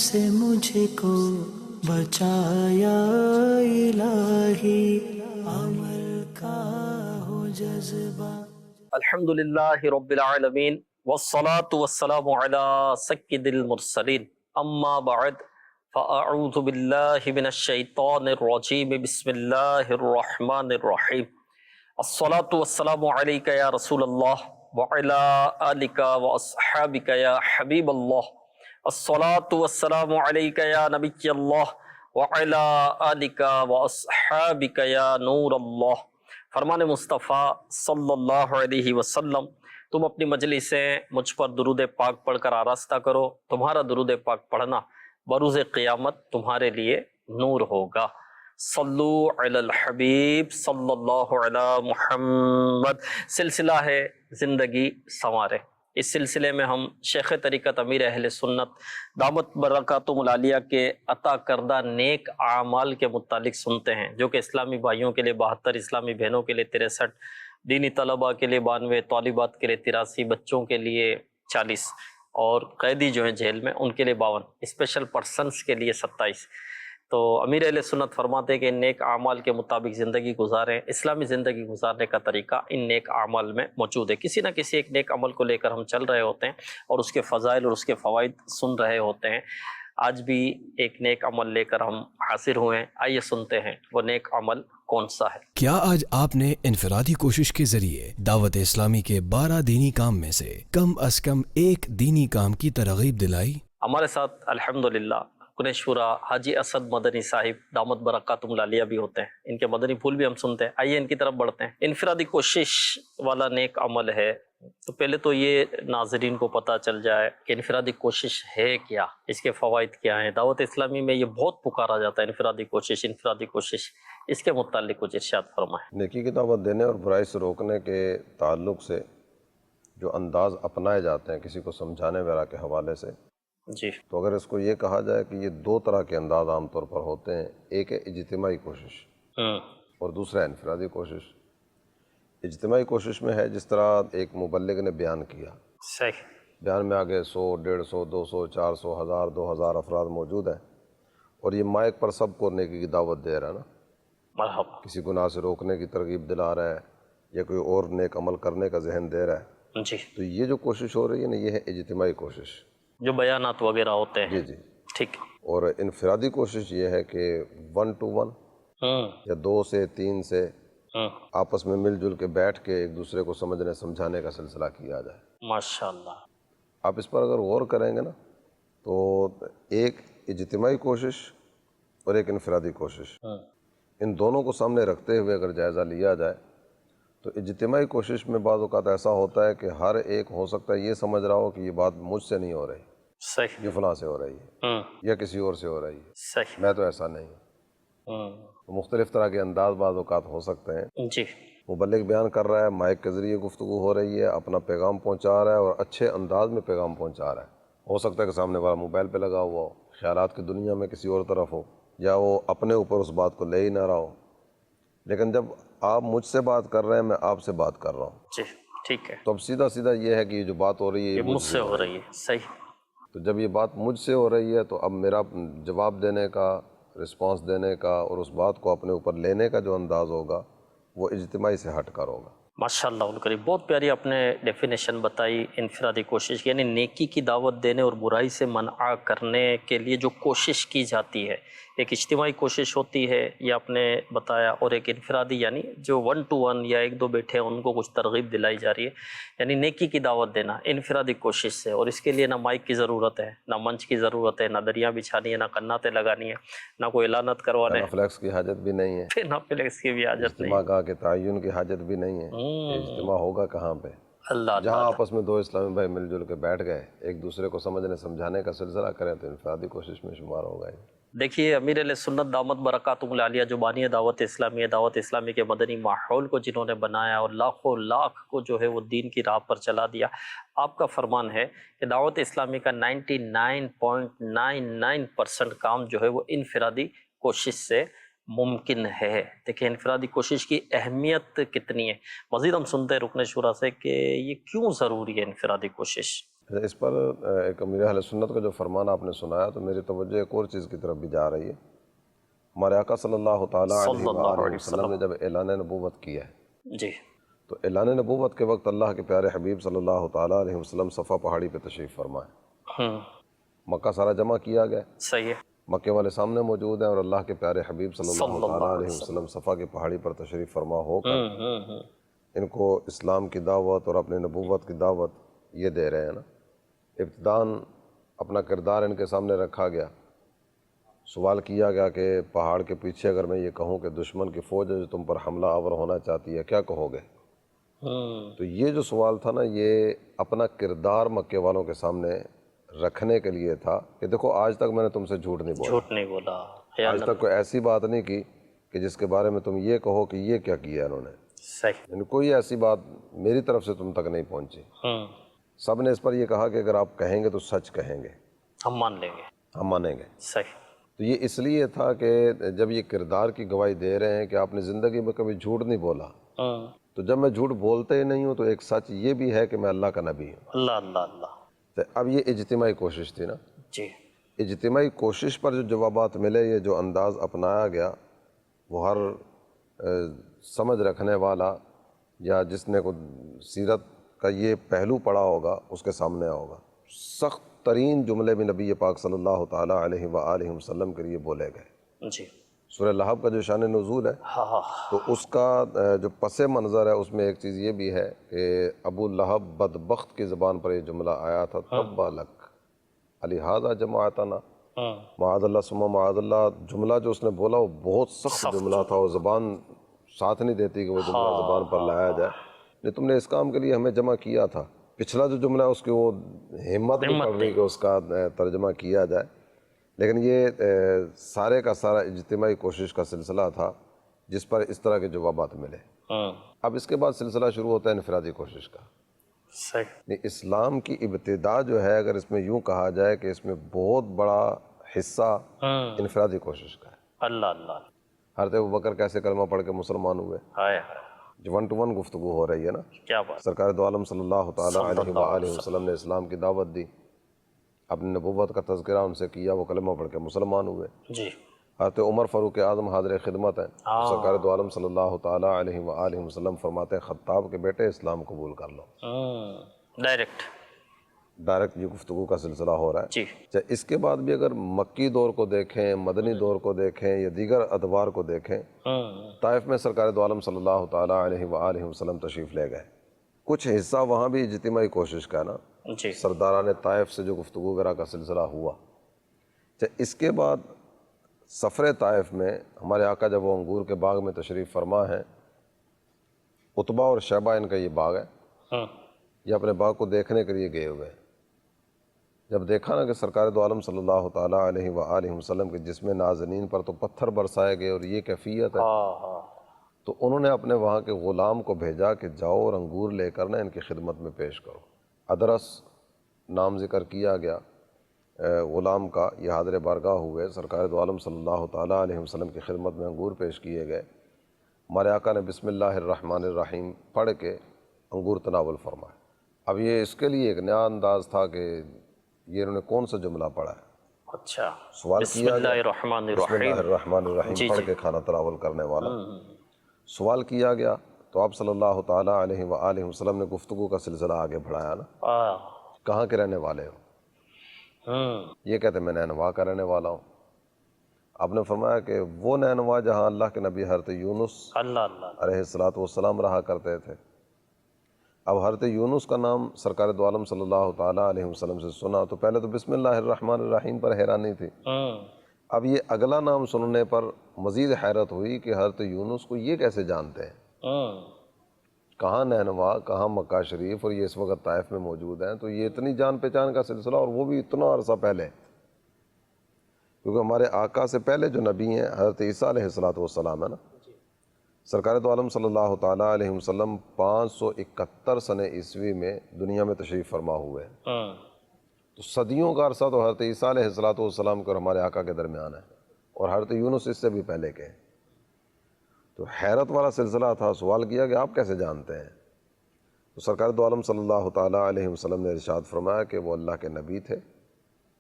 سے مجھ کو بچایا الہی، عمل کا ہو جذبہ۔ الحمدللہ رب العالمین والصلاة والسلام علی سید المرسلین، اما بعد فاعوذ باللہ من الشیطان الرجیم، بسم اللہ الرحمن الرحیم۔ الصلاة والسلام علیک یا رسول اللہ وعلی آلک واصحابک یا حبیب اللہ۔ الصلاة والسلام علیک یا نبی اللہ وعلی آلک واصحابک یا نور اللہ۔ فرمان مصطفیٰ صلی اللہ علیہ وسلم، تم اپنی مجلسیں مجھ پر درود پاک پڑھ کر آراستہ کرو، تمہارا درود پاک پڑھنا بروز قیامت تمہارے لیے نور ہوگا۔ صلو علی الحبیب صلی اللہ علی محمد۔ سلسلہ ہے زندگی سنوارے۔ اس سلسلے میں ہم شیخ طریقت امیر اہل سنت دامت برکاتہم العالیہ کے عطا کردہ نیک اعمال کے متعلق سنتے ہیں، جو کہ اسلامی بھائیوں کے لیے 72، اسلامی بہنوں کے لیے 63، دینی طلباء کے لیے 92، طالبات کے لیے 83، بچوں کے لیے 40، اور قیدی جو ہیں جیل میں ان کے لیے 52، اسپیشل پرسنس کے لیے 27۔ تو امیر اہل سنت فرماتے ہیں کہ ان نیک اعمال کے مطابق زندگی گزاریں۔ اسلامی زندگی گزارنے کا طریقہ ان نیک اعمال میں موجود ہے۔ کسی نہ کسی ایک نیک عمل کو لے کر ہم چل رہے ہوتے ہیں اور اس کے فضائل اور اس کے فوائد سن رہے ہوتے ہیں۔ آج بھی ایک نیک عمل لے کر ہم حاضر ہوئے ہیں، آئیے سنتے ہیں وہ نیک عمل کون سا ہے۔ کیا آج آپ نے انفرادی کوشش کے ذریعے دعوت اسلامی کے 12 دینی کام میں سے کم از کم ایک دینی کام کی ترغیب دلائی؟ ہمارے ساتھ الحمدللہ رکن شورا حاجی اسد مدنی صاحب دامت برکاتہم العالیہ بھی ہوتے ہیں، ان کے مدنی پھول بھی ہم سنتے ہیں۔ آئیے ان کی طرف بڑھتے ہیں۔ انفرادی کوشش والا نیک عمل ہے، تو پہلے تو یہ ناظرین کو پتہ چل جائے کہ انفرادی کوشش ہے کیا، اس کے فوائد کیا ہیں۔ دعوت اسلامی میں یہ بہت پکارا جاتا ہے انفرادی کوشش، انفرادی کوشش، اس کے متعلق کچھ ارشاد فرمائیں۔ نیکی کی دعوت دینے اور برائی سے روکنے کے تعلق سے جو انداز اپنائے جاتے ہیں کسی کو سمجھانے وغیرہ کے حوالے سے، جی، تو اگر اس کو یہ کہا جائے کہ یہ 2 طرح کے انداز عام طور پر ہوتے ہیں، ایک ہے اجتماعی کوشش اور دوسرا ہے انفرادی کوشش۔ اجتماعی کوشش میں ہے جس طرح ایک مبلغ نے بیان کیا، صحیح، بیان میں آگے 100، 150، 200، 400، 1000، 2000 افراد موجود ہیں، اور یہ مائک پر سب کو نیکی کی دعوت دے رہا ہے نا، مرحبا، کسی گناہ سے روکنے کی ترغیب دلا رہا ہے یا کوئی اور نیک عمل کرنے کا ذہن دے رہا ہے۔ جی، تو یہ جو کوشش ہو رہی ہے نا، یہ ہے اجتماعی کوشش۔ جو بیانات وغیرہ ہوتے ہیں، جی، ٹھیک، اور انفرادی کوشش یہ ہے کہ 1 to 1 یا 2 سے 3 سے آپس میں مل جل کے بیٹھ کے ایک دوسرے کو سمجھنے سمجھانے کا سلسلہ کیا جائے۔ ماشاءاللہ، آپ اس پر اگر غور کریں گے نا، تو ایک اجتماعی کوشش اور ایک انفرادی کوشش، ان دونوں کو سامنے رکھتے ہوئے اگر جائزہ لیا جائے تو اجتماعی کوشش میں بعض اوقات ایسا ہوتا ہے کہ ہر ایک ہو سکتا ہے یہ سمجھ رہا ہو کہ یہ بات مجھ سے نہیں ہو رہی، صحیح، یہ فلاں سے ہو رہی ہے یا کسی اور سے ہو رہی ہے، صحیح، میں تو ایسا نہیں ہوں۔ مختلف طرح کے انداز بعض اوقات ہو سکتے ہیں۔ جی، مبلغ بیان کر رہا ہے، مائک کے ذریعے گفتگو ہو رہی ہے، اپنا پیغام پہنچا رہا ہے اور اچھے انداز میں پیغام پہنچا رہا ہے۔ ہو سکتا ہے کہ سامنے والا موبائل پہ لگا ہوا ہو، خیالات کی دنیا میں کسی اور طرف ہو، یا وہ اپنے اوپر اس بات کو لے ہی نہ رہا ہو، لیکن جب آپ مجھ سے بات کر رہے ہیں، میں آپ سے بات کر رہا ہوں، جی، ٹھیک ہے، تو اب سیدھا سیدھا یہ ہے کہ یہ جو بات ہو رہی ہے یہ مجھ سے ہو رہی ہے، صحیح، تو جب یہ بات مجھ سے ہو رہی ہے تو اب میرا جواب دینے کا، رسپانس دینے کا اور اس بات کو اپنے اوپر لینے کا جو انداز ہوگا وہ اجتماعی سے ہٹ کر ہوگا۔ ماشاءاللہ الکریم، بہت پیاری آپ نے ڈیفینیشن بتائی انفرادی کوشش، یعنی نیکی کی دعوت دینے اور برائی سے منع کرنے کے لیے جو کوشش کی جاتی ہے، ایک اجتماعی کوشش ہوتی ہے یہ آپ نے بتایا، اور ایک انفرادی یعنی جو 1 to 1 یا 1 2 بیٹھے ہیں ان کو کچھ ترغیب دلائی جا رہی ہے، یعنی نیکی کی دعوت دینا انفرادی کوشش سے، اور اس کے لیے نہ مائک کی ضرورت ہے، نہ منچ کی ضرورت ہے، نہ دریاں بچھانی ہے، نہ کناتیں لگانی ہے، نہ کوئی اعلانت کروانے، فلیکس کی حاجت بھی نہیں ہے، پھر نہ فلیکس کی بھی حاجت نہیں اجتماع کا کہ تعین کی حاجت بھی نہیں ہے۔ اجتماع ہوگا کہاں پہ؟ اللہ جہاں اللہ، آپس میں 2 اسلامی بھائی مل جل کے بیٹھ گئے، ایک دوسرے کو سمجھنے سمجھانے کا سلسلہ کریں تو انفرادی کوشش میں شمار ہوگا ہی۔ دیکھیے امیر علیہ سنت دامت برکاتہم العالیہ جو بانی دعوت اسلامی ہے، دعوت اسلامی کے مدنی ماحول کو جنہوں نے بنایا اور لاکھوں لاکھ کو جو ہے وہ دین کی راہ پر چلا دیا، آپ کا فرمان ہے کہ دعوت اسلامی کا 99.99% کام جو ہے وہ انفرادی کوشش سے ممکن ہے۔ دیکھیں انفرادی کوشش کی اہمیت کتنی ہے۔ مزید ہم سنتے ہیں رکن شورا سے کہ یہ کیوں ضروری ہے انفرادی کوشش۔ اس پر ایک امیر اہل سنت کا جو فرمان آپ نے سنایا تو میری توجہ ایک اور چیز کی طرف بھی جا رہی ہے۔ ہمارے آقا صلی اللہ تعالیٰ صلی اللہ علیہ علیہ وسلم نے جب اعلان نبوت کیا ہے جی تو اعلان نبوت کے وقت اللہ کے پیارے حبیب صلی اللہ تعالیٰ علیہ وسلم صفا پہاڑی پہ تشریف فرمائے، مکہ سارا جمع کیا گیا، صحیح ہے، مکے والے سامنے موجود ہیں، اور اللہ کے پیارے حبیب صلی اللہ تعالیٰ علیہ وسلم صفا کی پہاڑی پر تشریف فرما ہو کر ان کو اسلام کی دعوت اور اپنی نبوت کی دعوت یہ دے رہے ہیں نا۔ ابتداً اپنا کردار ان کے سامنے رکھا گیا، سوال کیا گیا کہ پہاڑ کے پیچھے اگر میں یہ کہوں کہ دشمن کی فوج ہے جو تم پر حملہ آور ہونا چاہتی ہے، کیا کہو گے؟ تو یہ جو سوال تھا نا، یہ اپنا کردار مکے والوں کے سامنے رکھنے کے لیے تھا کہ دیکھو آج تک میں نے تم سے جھوٹ نہیں بولا، جھوٹ نہیں بولا، آج تک کوئی ایسی بات نہیں کی کہ جس کے بارے میں تم یہ کہو کہ یہ کیا کیا انہوں نے، صحیح، یعنی کوئی ایسی بات میری طرف سے تم تک نہیں پہنچی۔ سب نے اس پر یہ کہا کہ اگر آپ کہیں گے تو سچ کہیں گے، ہم مان لیں گے، ہم مانیں گے۔ صحیح، تو یہ اس لیے تھا کہ جب یہ کردار کی گواہی دے رہے ہیں کہ آپ نے زندگی میں کبھی جھوٹ نہیں بولا، تو جب میں جھوٹ بولتے ہی نہیں ہوں تو ایک سچ یہ بھی ہے کہ میں اللہ کا نبی ہوں۔ اللہ اللہ اللہ، تو اب یہ اجتماعی کوشش تھی نا، جی اجتماعی کوشش پر جو جوابات ملے، یہ جو انداز اپنایا گیا، وہ ہر سمجھ رکھنے والا یا جس نے کو سیرت کا یہ پہلو پڑھا ہوگا اس کے سامنے ہوگا۔ سخت ترین جملے بھی نبی پاک صلی اللہ تعالیٰ علیہ وآلہ وسلم کے لیے بولے گئے۔ جی سورہ لہب کا جو شان نزول ہے ہاں تو اس کا جو پس منظر ہے اس میں ایک چیز یہ بھی ہے کہ ابو لہب بدبخت کی زبان پر یہ جملہ آیا تھا، تبا لک لہٰذا جماعتنا، معاذ اللہ ثم معاذ اللہ، جملہ جو اس نے بولا وہ بہت سخت جملہ تھا، وہ زبان ساتھ نہیں دیتی کہ وہ جملہ زبان پر لایا جائے، نہیں تم نے اس کام کے لیے ہمیں جمع کیا تھا۔ پچھلا جو جملہ ہے اس کی وہ ہمت نہیں پڑ رہی کہ اس کا ترجمہ کیا جائے، لیکن یہ سارے کا سارا اجتماعی کوشش کا سلسلہ تھا جس پر اس طرح کے جوابات ملے۔ اب اس کے بعد سلسلہ شروع ہوتا ہے انفرادی کوشش کا۔ صحیح، اسلام کی ابتدا جو ہے، اگر اس میں یوں کہا جائے کہ اس میں بہت بڑا حصہ انفرادی کوشش کا ہے۔ اللہ اللہ، حضرت ابوبکر کیسے کلمہ پڑھ کے مسلمان ہوئے، ہائے ہائے، جو 1 to 1 گفتگو ہو رہی ہے نا، کیا بات، سرکار دو عالم صلی اللہ تعالیٰ علیہ وآلہ وسلم نے اسلام کی دعوت دی، اپنی نبوت کا تذکرہ ان سے کیا، وہ کلمہ پڑھ کے مسلمان ہوئے۔ جی حضرت عمر فاروق اعظم حاضر خدمت ہیں، سرکار دو عالم صلی اللہ تعالیٰ علیہ وآلہ وسلم فرماتے ہیں خطاب کے بیٹے اسلام قبول کر لو۔ ڈائریکٹ یہ گفتگو کا سلسلہ ہو رہا ہے۔ جی اس کے بعد بھی اگر مکی دور کو دیکھیں، مدنی دور کو دیکھیں یا دیگر ادوار کو دیکھیں، طائف میں سرکار دو عالم صلی اللہ تعالیٰ علیہ وآلہ وسلم تشریف لے گئے، کچھ حصہ وہاں بھی اجتماعی کوشش کا نا، جی سرداران طائف سے جو گفتگو وغیرہ کا سلسلہ ہوا۔ اس کے بعد سفر طائف میں ہمارے آقا جب وہ انگور کے باغ میں تشریف فرما ہے، عتبہ اور شیبہ ان کا یہ باغ ہے، یہ اپنے باغ کو دیکھنے کے لیے گئے ہوئے ہیں۔ جب دیکھا نا کہ سرکار دو عالم صلی اللہ تعالیٰ علیہ وآلہ وسلم کے جسم نازنین پر تو پتھر برسائے گئے اور یہ کیفیت ہے، تو انہوں نے اپنے وہاں کے غلام کو بھیجا کہ جاؤ اور انگور لے کر نا ان کی خدمت میں پیش کرو۔ ادرس نام ذکر کیا گیا غلام کا، یہ حاضر بارگاہ ہوئے، سرکار دو عالم صلی اللہ تعالیٰ علیہ وسلم کی خدمت میں انگور پیش کیے گئے۔ ہمارے آقا نے بسم اللہ الرحمن الرحیم پڑھ کے انگور تناول فرمائے۔ اب یہ اس کے لیے ایک نیا انداز تھا کہ یہ انہوں نے کون سا جملہ پڑھا ہے، اچھا، سوال بسم کیا اللہ گیا، الرحمن بسم اللہ الرحیم، الرحمن الرحیم پڑھ کے کھانا تناول کرنے والا سوال کیا گیا، تو آپ صلی اللہ تعالیٰ علیہ وآلہ وسلم نے گفتگو کا سلسلہ آگے بڑھایا نا، کہاں کے رہنے والے ہو؟ یہ کہتے میں نینوا کا رہنے والا ہوں۔ آپ نے فرمایا کہ وہ نینوا جہاں اللہ کے نبی حضرت یونس اللہ اللہ، علیہ السلام رہا کرتے تھے۔ اب حضرت یونس کا نام سرکار دو عالم صلی اللہ تعالیٰ علیہ وسلم سے سنا تو پہلے تو بسم اللہ الرحمن الرحیم پر حیرانی تھی، اب یہ اگلا نام سننے پر مزید حیرت ہوئی کہ حضرت یونس کو یہ کیسے جانتے ہیں، کہاں نینوا، کہاں مکہ شریف، اور یہ اس وقت طائف میں موجود ہیں، تو یہ اتنی جان پہچان کا سلسلہ، اور وہ بھی اتنا عرصہ پہلے، کیونکہ ہمارے آقا سے پہلے جو نبی ہیں حضرت عیسیٰ علیہ السلام ہے نا، سرکار دو عالم صلی اللہ تعالیٰ علیہ وسلم 571 سنہ عیسوی میں دنیا میں تشریف فرما ہوئے ہیں، تو صدیوں کا عرصہ تو حضرت عیسیٰ علیہ السلام کو اور ہمارے آقا کے درمیان ہے، اور حضرت یونس اس سے بھی پہلے کے ہیں۔ تو حیرت والا سلسلہ تھا، سوال کیا کہ آپ کیسے جانتے ہیں؟ تو سرکار دو عالم صلی اللہ تعالیٰ علیہ وسلم نے ارشاد فرمایا کہ وہ اللہ کے نبی تھے،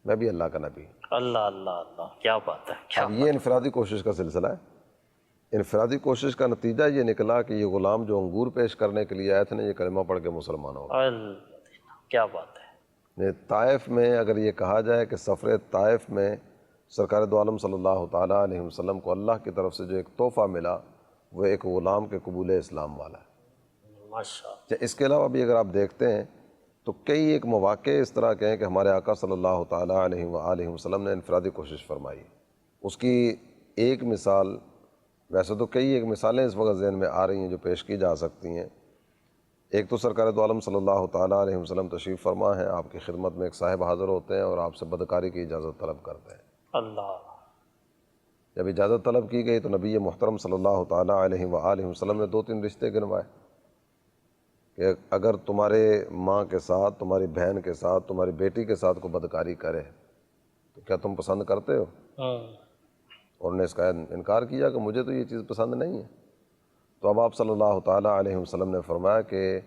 میں بھی اللہ کا نبی ہوں۔ اللہ اللہ اللہ، کیا بات ہے، کیا اب یہ انفرادی کوشش کا سلسلہ ہے۔ انفرادی کوشش کا نتیجہ یہ نکلا کہ یہ غلام جو انگور پیش کرنے کے لیے آئے تھے نا، یہ کلمہ پڑھ کے مسلمان ہو گئے۔ اللہ، کیا بات ہے۔ طائف میں اگر یہ کہا جائے کہ سفر طائف میں سرکار دو عالم صلی اللہ تعالیٰ علیہ وسلم کو اللہ کی طرف سے جو ایک تحفہ ملا وہ ایک غلام کے قبول اسلام والا ہے۔ ماشاء اللہ۔ اس کے علاوہ بھی اگر آپ دیکھتے ہیں تو کئی ایک مواقع اس طرح کے ہیں کہ ہمارے آقا صلی اللہ تعالیٰ علیہ وآلہ وسلم نے انفرادی کوشش فرمائی۔ اس کی ایک مثال، ویسے تو کئی ایک مثالیں اس وقت ذہن میں آ رہی ہیں جو پیش کی جا سکتی ہیں۔ ایک تو سرکار دو عالم صلی اللہ تعالیٰ علیہ وسلم تشریف فرما ہیں، آپ کی خدمت میں ایک صاحب حاضر ہوتے ہیں اور آپ سے بدکاری کی اجازت طلب کرتے ہیں۔ اللہ، جب اجازت طلب کی گئی تو نبی محترم صلی اللہ تعالیٰ علیہ وآلہ وسلم نے 2-3 رشتے گنوائے کہ اگر تمہارے ماں کے ساتھ، تمہاری بہن کے ساتھ، تمہاری بیٹی کے ساتھ کوئی بدکاری کرے تو کیا تم پسند کرتے ہو؟ اور نے اس کا انکار کیا کہ مجھے تو یہ چیز پسند نہیں ہے۔ تو اب آپ صلی اللہ تعالیٰ علیہ وسلم نے فرمایا کہ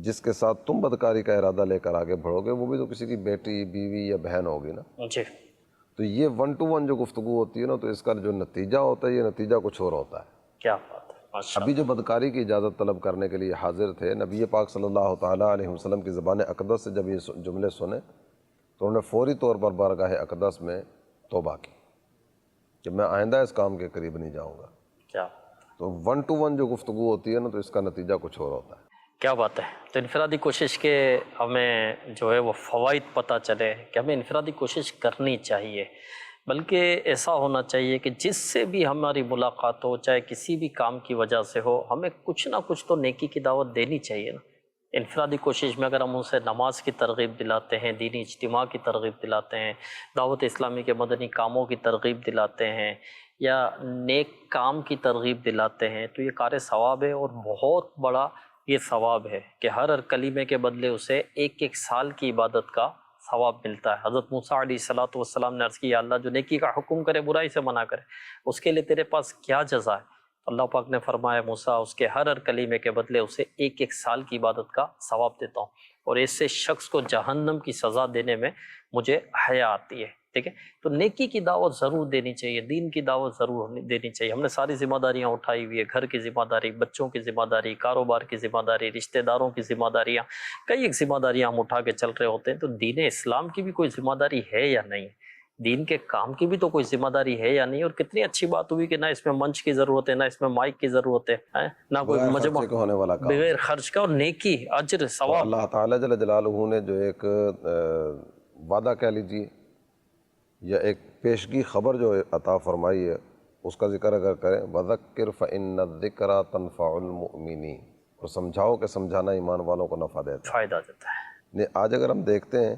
جس کے ساتھ تم بدکاری کا ارادہ لے کر آگے بڑھو گے وہ بھی تو کسی کی بیٹی، بیوی یا بہن ہوگی نا۔ جی، تو یہ 1 to 1 جو گفتگو ہوتی ہے نا، تو اس کا جو نتیجہ ہوتا ہے یہ نتیجہ کچھ اور ہوتا ہے۔ کیا بات ہے، ماشاء ابھی جو بدکاری کی اجازت طلب کرنے کے لیے حاضر تھے، نبی پاک صلی اللہ تعالیٰ علیہ وسلم کی زبان اقدس سے جب یہ جملے سنے تو انہوں نے فوری طور پر بارگاہ اقدس میں توبہ کی کہ میں آئندہ اس کام کے قریب نہیں جاؤں گا۔ کیا تو 1 to 1 جو گفتگو ہوتی ہے نا، تو اس کا نتیجہ کچھ اور ہوتا ہے۔ کیا بات ہے۔ تو انفرادی کوشش کے ہمیں جو ہے وہ فوائد پتہ چلے کہ ہمیں انفرادی کوشش کرنی چاہیے، بلکہ ایسا ہونا چاہیے کہ جس سے بھی ہماری ملاقات ہو، چاہے کسی بھی کام کی وجہ سے ہو، ہمیں کچھ نہ کچھ تو نیکی کی دعوت دینی چاہیے نا۔ انفرادی کوشش میں اگر ہم ان سے نماز کی ترغیب دلاتے ہیں، دینی اجتماع کی ترغیب دلاتے ہیں، دعوت اسلامی کے مدنی کاموں کی ترغیب دلاتے ہیں یا نیک کام کی ترغیب دلاتے ہیں تو یہ کار ثواب ہے، اور بہت بڑا یہ ثواب ہے کہ ہر کلمے کے بدلے اسے 1 سال کی عبادت کا ثواب ملتا ہے۔ حضرت موسیٰ علیہ السلام نے عرض کیا، اللہ جو نیکی کا حکم کرے برائی سے منع کرے اس کے لیے تیرے پاس کیا جزا ہے؟ اللہ پاک نے فرمایا، موسیٰ اس کے ہر کلمے کے بدلے اسے 1 سال کی عبادت کا ثواب دیتا ہوں، اور ایسے شخص کو جہنم کی سزا دینے میں مجھے حیا آتی ہے۔ ٹھیک ہے، تو نیکی کی دعوت ضرور دینی چاہیے، دین کی دعوت ضرور دینی چاہیے۔ ہم نے ساری ذمہ داریاں اٹھائی ہوئی ہے، گھر کی ذمہ داری، بچوں کی ذمہ داری، کاروبار کی ذمہ داری، رشتہ داروں کی ذمہ داریاں، کئی ایک ذمہ داریاں ہم اٹھا کے چل رہے ہوتے ہیں۔ تو دین اسلام کی بھی کوئی ذمہ داری ہے یا نہیں؟ دین کے کام کی بھی تو کوئی ذمہ داری ہے یا نہیں؟ اور کتنی اچھی بات ہوئی کہ نہ اس میں منچ کی ضرورت ہے، نہ اس میں مائک کی ضرورت ہے، نہ کوئی مجمع، ہونے والا کام بغیر خرچ کا، اور نیکی، اجر، ثواب۔ اللہ تعالیٰ جل جلالہ نے جو ایک وعدہ کہہ لیجیے یا ایک پیشگی خبر جو عطا فرمائی ہے، اس کا ذکر اگر کریں، وَذَكِّرْ فَإِنَّ الذِّكْرَى تَنفَعُ الْمُؤْمِنِينَ، اور سمجھاؤ کہ سمجھانا ایمان والوں کو نفع دیتا ہے۔ فائدہ دیتا ہے۔ آج اگر ہم دیکھتے ہیں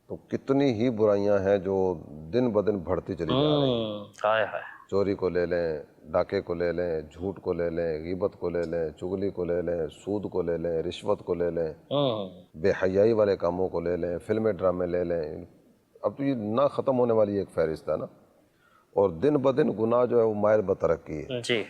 تو کتنی ہی برائیاں ہیں جو دن بدن بڑھتی چلی جا رہی ہیں۔ ہائے ہائے، چوری کو لے لیں، ڈاکے کو لے لیں، جھوٹ کو لے لیں، غیبت کو لے لیں، چغلی کو لے لیں، سود کو لے لیں، رشوت کو لے لیں، بے حیائی والے کاموں کو لے لیں، فلمیں ڈرامے لے لیں۔ اب تو یہ نہ ختم ہونے والی ایک فہرست ہے نا، اور دن بدن گناہ جو ہے وہ مائل بترقی ہے۔ جی،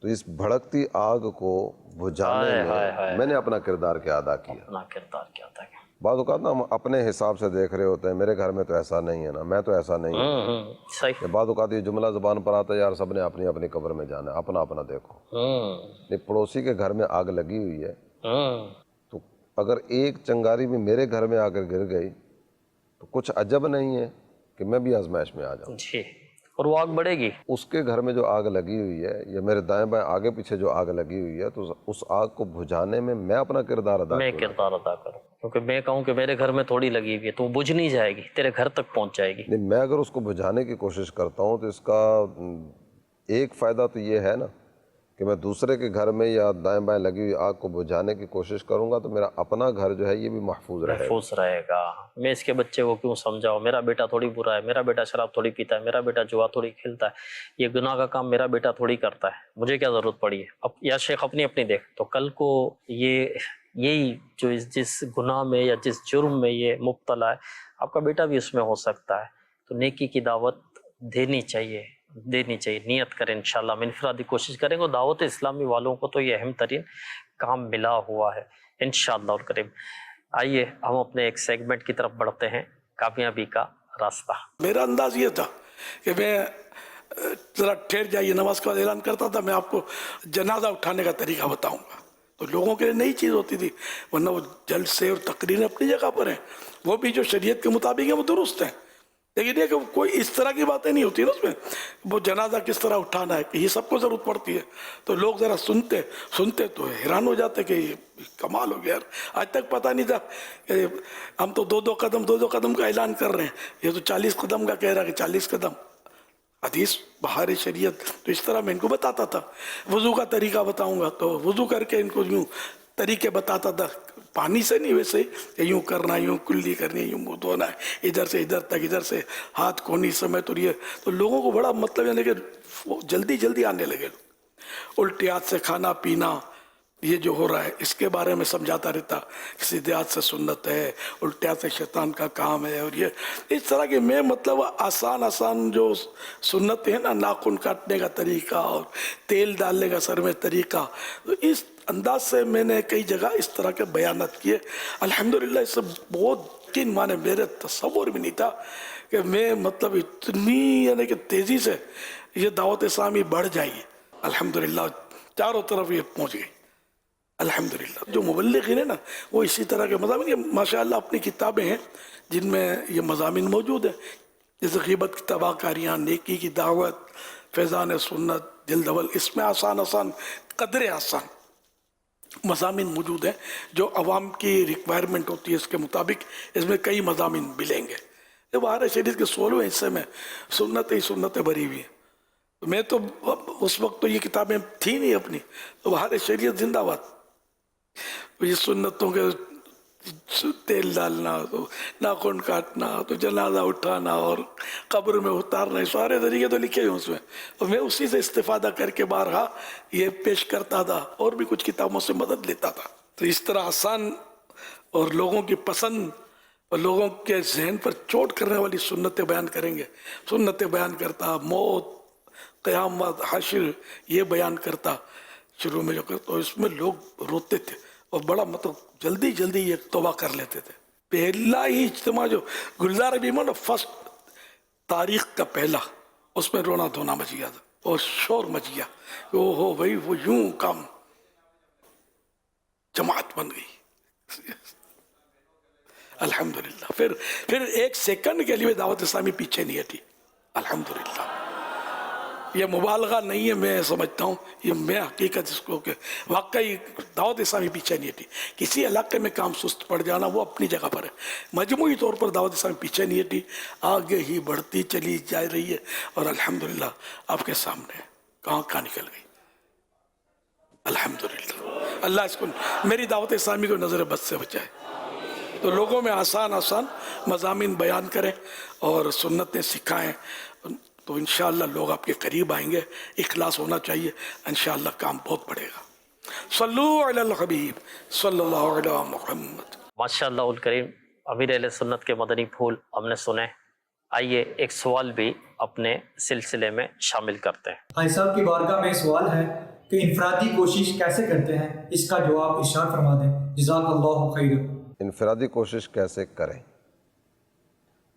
تو اس بھڑکتی آگ کو بجھانے میں میں نے اپنا کردار کیا ادا کیا۔ اپنا کردار کیا تھا؟ بعض اوقات نا ہم اپنے حساب سے دیکھ رہے ہوتے ہیں، میرے گھر میں تو ایسا نہیں ہے نا، میں تو ایسا نہیں ہوں۔ صحیح۔ بعض اوقات یہ جملہ زبان پر آتا ہے، یار سب نے اپنی اپنی قبر میں جانا ہے، اپنا اپنا دیکھو۔ پڑوسی کے گھر میں آگ لگی ہوئی ہے، تو اگر ایک چنگاری بھی میرے گھر میں آ کر گر گئی تو کچھ عجب نہیں ہے کہ میں بھی آزمائش میں آ جاؤں۔ جی، اور وہ آگ بڑھے گی۔ اس کے گھر میں جو آگ لگی ہوئی ہے یا میرے دائیں بائیں آگے پیچھے جو آگ لگی ہوئی ہے، تو اس آگ کو بجھانے میں میں اپنا کردار ادا میں کروں۔ کردار ادا کروں، کیونکہ میں کہوں کہ میرے گھر میں تھوڑی لگی ہوئی ہے تو وہ بجھ نہیں جائے گی، تیرے گھر تک پہنچ جائے گی۔ نہیں، میں اگر اس کو بجھانے کی کوشش کرتا ہوں تو اس کا ایک فائدہ تو یہ ہے نا کہ میں دوسرے کے گھر میں یا دائیں بائیں لگی ہوئی آگ کو بجھانے کی کوشش کروں گا تو میرا اپنا گھر جو ہے یہ بھی محفوظ رہے گا۔ محفوظ رہے گا۔ میں اس کے بچے کو کیوں سمجھاؤں، میرا بیٹا تھوڑی برا ہے، میرا بیٹا شراب تھوڑی پیتا ہے، میرا بیٹا جوا تھوڑی کھیلتا ہے، یہ گناہ کا کام میرا بیٹا تھوڑی کرتا ہے، مجھے کیا ضرورت پڑی ہے؟ اب یا شیخ اپنی دیکھ، تو کل کو یہی جو جس گناہ میں یا جس جرم میں یہ مبتلا ہے، آپ کا بیٹا بھی اس میں ہو سکتا ہے۔ تو نیکی کی دعوت دینی چاہیے، دینی چاہیے. نیت کریں انشاءاللہ. ہم انفرادی کوشش کریں گے. دعوت اسلامی والوں کو تو یہ اہم ترین کام ملا ہوا ہے انشاءاللہ الکریم. آئیے ہم اپنے ایک سیگمنٹ کی طرف بڑھتے ہیں، کامیابی کا راستہ. میرا انداز یہ تھا کہ میں ذرا ٹھہر جائیے، نماز کا اعلان کرتا تھا، میں آپ کو جنازہ اٹھانے کا طریقہ بتاؤں گا. تو لوگوں کے لیے نئی چیز ہوتی تھی، ورنہ وہ جلسے اور تقریریں اپنی جگہ پر ہیں، وہ بھی جو شریعت کے مطابق ہیں وہ درست ہیں، لیکن یہ کہ کوئی اس طرح کی باتیں نہیں ہوتی نا اس میں. وہ جنازہ کس طرح اٹھانا ہے کہ یہ سب کو ضرورت پڑتی ہے. تو لوگ ذرا سنتے تو حیران ہو جاتے کہ یہ کمال ہو گیا یار. آج تک پتہ نہیں تھا کہ ہم تو دو قدم کا اعلان کر رہے ہیں، یہ تو 40 قدم کا کہہ رہا ہے کہ 40 قدم. حدیث بہار شریعت تو اس طرح میں ان کو بتاتا تھا. وضو کا طریقہ بتاؤں گا تو وضو کر کے ان کو یوں طریقے بتاتا تھا، پانی سے نہیں ویسے ہی کہ یوں کرنا ہے، یوں کلی کرنی ہے، یوں منہ دھونا ہے، ادھر سے ادھر تک، ادھر سے ہاتھ کونی سمیت. اور یہ تو لوگوں کو بڑا مطلب ہے، لیکن وہ جلدی آنے لگے. الٹے ہاتھ سے کھانا پینا یہ جو ہو رہا ہے اس کے بارے میں سمجھاتا رہتا، سیدھے ہاتھ سے سنت ہے، الٹے ہاتھ سے شیطان کا کام ہے. اور یہ اس طرح کے میں مطلب آسان جو سنت ہے نا، ناخن کاٹنے کا طریقہ اور تیل ڈالنے کا سر میں طریقہ، تو اس انداز سے میں نے کئی جگہ اس طرح کے بیانات کیے. الحمدللہ اس سے بہت کن مانے میرے تصور بھی نہیں تھا کہ میں مطلب اتنی یعنی کہ تیزی سے یہ دعوت اسلامی بڑھ جائے گی. الحمدللہ چاروں طرف یہ پہنچ گئی. الحمدللہ جو مبلغین ہیں نا وہ اسی طرح کے مضامین، یہ ماشاءاللہ اپنی کتابیں ہیں جن میں یہ مضامین موجود ہیں، جیسے غیبت کی تباہ کاریاں، نیکی کی دعوت، فیضان سنت، جلد اول. اس میں آسان قدر آسان مضامین موجود ہیں جو عوام کی ریکوائرمنٹ ہوتی ہے، اس کے مطابق اس میں کئی مضامین ملیں گے. بہار شریف کے 16ویں حصے میں سنتیں بھری ہوئی ہیں. میں تو اس وقت تو یہ کتابیں تھیں نہیں اپنی، تو بہار شریعت زندہ باد. یہ سنتوں کے تیل ڈالنا، تو ناخن کاٹنا، تو جنازہ اٹھانا اور قبر میں اتارنا، سارے طریقے تو لکھے ہوئے اس میں. اور میں اسی سے استفادہ کر کے بارہا یہ پیش کرتا تھا اور بھی کچھ کتابوں سے مدد لیتا تھا. تو اس طرح آسان اور لوگوں کی پسند اور لوگوں کے ذہن پر چوٹ کرنے والی سنتیں بیان کریں گے. سنتیں بیان کرتا، موت، قیامت، حشر یہ بیان کرتا شروع میں جو کرتا، تو اس میں لوگ روتے تھے اور بڑا مطلب جلدی یہ توبہ کر لیتے تھے. پہلا ہی اجتماع جو گلزار ابھی میں فرسٹ تاریخ کا پہلا، اس میں رونا دھونا مچ گیا تھا اور شور مچ گیا. او ہو بھائی، وہ یوں کام جماعت بن گئی. الحمدللہ پھر ایک سیکنڈ کے لیے دعوت اسلامی پیچھے نہیں ہٹی. الحمدللہ یہ مبالغہ نہیں ہے، میں سمجھتا ہوں یہ میں حقیقت اس کو کہ واقعی دعوت اسلامی پیچھے نہیں ہٹی. کسی علاقے میں کام سست پڑ جانا وہ اپنی جگہ پر ہے، مجموعی طور پر دعوت اسلامی پیچھے نہیں ہٹی، آگے ہی بڑھتی چلی جا رہی ہے. اور الحمدللہ آپ کے سامنے کہاں نکل گئی. الحمدللہ اللہ اس کو میری دعوت اسلامی کو نظر بد سے بچائے. تو لوگوں میں آسان مضامین بیان کریں اور سنتیں سکھائیں، تو انشاءاللہ لوگ آپ کے قریب آئیں گے. اخلاص ہونا چاہیے، انشاءاللہ کام بہت بڑھے گا. صلو علی الحبیب صلی اللہ علیہ محمد. ماشاءاللہ الکریم. امیر اہل سنت کے مدنی پھول ہم نے سنے. آئیے ایک سوال بھی اپنے سلسلے میں شامل کرتے ہیں. بھائی صاحب کی بارگاہ میں سوال ہے کہ انفرادی کوشش کیسے کرتے ہیں، اس کا جواب ارشاد فرما دیں. جزاک اللہ خیر. انفرادی کوشش کیسے کریں؟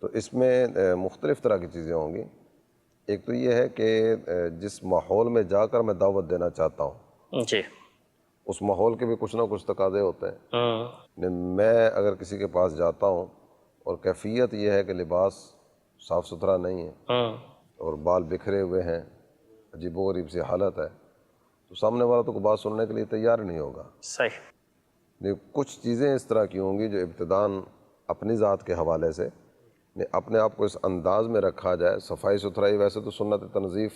تو اس میں مختلف طرح کی چیزیں ہوں گی. ایک تو یہ ہے کہ جس ماحول میں جا کر میں دعوت دینا چاہتا ہوں جی، اس ماحول کے بھی کچھ نہ کچھ تقاضے ہوتے ہیں. میں اگر کسی کے پاس جاتا ہوں اور کیفیت یہ ہے کہ لباس صاف ستھرا نہیں ہے اور بال بکھرے ہوئے ہیں، عجیب و غریب سی حالت ہے، تو سامنے والا تو کوئی بات سننے کے لیے تیار نہیں ہوگا. صحیح. کچھ چیزیں اس طرح کی ہوں گی جو ابتداً اپنی ذات کے حوالے سے اپنے آپ کو اس انداز میں رکھا جائے. صفائی ستھرائی ویسے تو سنت تنظیف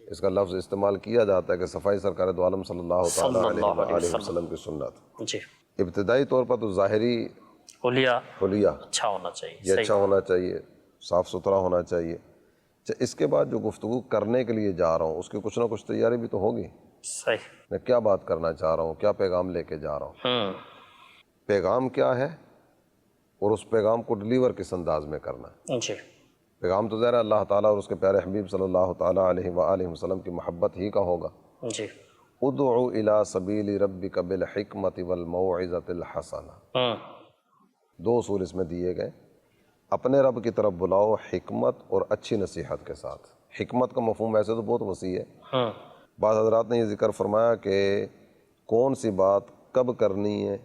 اس کا لفظ استعمال کیا جاتا ہے کہ صفائی سرکار دو عالم صلی اللہ تعالیٰ علیہ وسلم کی سنت. جی، ابتدائی طور پر تو ظاہری حلیہ اچھا ہونا چاہیے، یہ اچھا ہونا چاہیے، صاف ستھرا ہونا چاہیے. اس کے بعد جو گفتگو کرنے کے لیے جا رہا ہوں اس کی کچھ نہ کچھ تیاری بھی تو ہوگی. صحیح. میں کیا بات کرنا چاہ رہا ہوں، کیا پیغام لے کے جا رہا ہوں، پیغام کیا ہے، اور اس پیغام کو ڈیلیور کس انداز میں کرنا ہے. جی. پیغام تو ظاہر ہے اللہ تعالیٰ اور اس کے پیارے حبیب صلی اللہ تعالیٰ علیہ وآلہ وسلم کی محبت ہی کا ہوگا۔ جی ادعو الی سبیل ربک بالحکمت والموعظۃ الحسنہ، دو اصول اس میں دیے گئے۔ اپنے رب کی طرف بلاؤ حکمت اور اچھی نصیحت کے ساتھ۔ حکمت کا مفہوم ویسے تو بہت وسیع ہے، بعض حضرات نے یہ ذکر فرمایا کہ کون سی بات کب کرنی ہے،